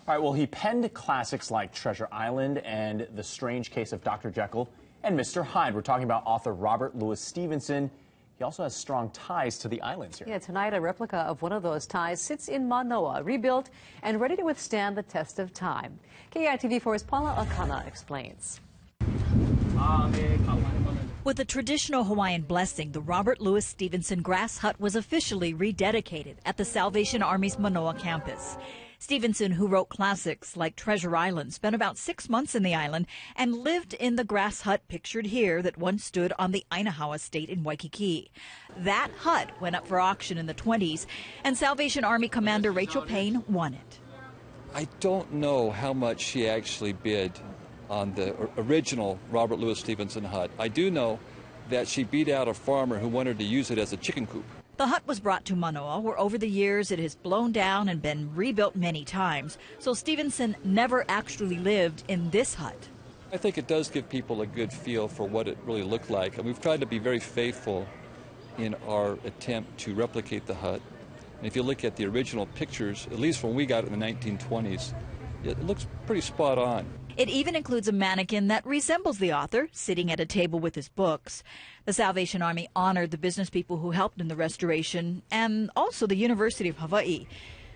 All right, well, he penned classics like Treasure Island and The Strange Case of Dr. Jekyll and Mr. Hyde. We're talking about author Robert Louis Stevenson. He also has strong ties to the islands here. Yeah, tonight a replica of one of those ties sits in Manoa, rebuilt and ready to withstand the test of time. KITV4's Paula Akana explains. With a traditional Hawaiian blessing, the Robert Louis Stevenson grass hut was officially rededicated at the Salvation Army's Manoa campus. Stevenson, who wrote classics like Treasure Island, spent about 6 months in the island and lived in the grass hut pictured here that once stood on the Ainahau estate in Waikiki. That hut went up for auction in the 1920s, and Salvation Army Commander Rachel Payne won it. I don't know how much she actually bid on the original Robert Louis Stevenson hut. I do know that she beat out a farmer who wanted to use it as a chicken coop. The hut was brought to Manoa, where over the years it has blown down and been rebuilt many times, so Stevenson never actually lived in this hut. I think it does give people a good feel for what it really looked like, and we've tried to be very faithful in our attempt to replicate the hut. And if you look at the original pictures, at least when we got it in the 1920s, it looks pretty spot on. It even includes a mannequin that resembles the author, sitting at a table with his books. The Salvation Army honored the business people who helped in the restoration, and also the University of Hawaii.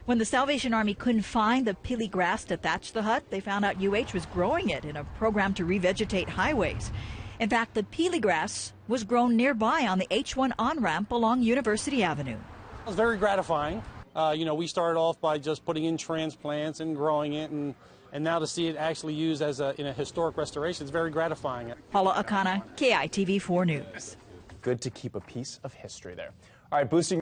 When the Salvation Army couldn't find the pili grass to thatch the hut, they found out UH was growing it in a program to revegetate highways. In fact, the pili grass was grown nearby on the H1 on-ramp along University Avenue. It was very gratifying. We started off by just putting in transplants and growing it, and now to see it actually used as in a historic restoration is very gratifying. Paula Akana, KITV4 News. Good to keep a piece of history there. All right, boosting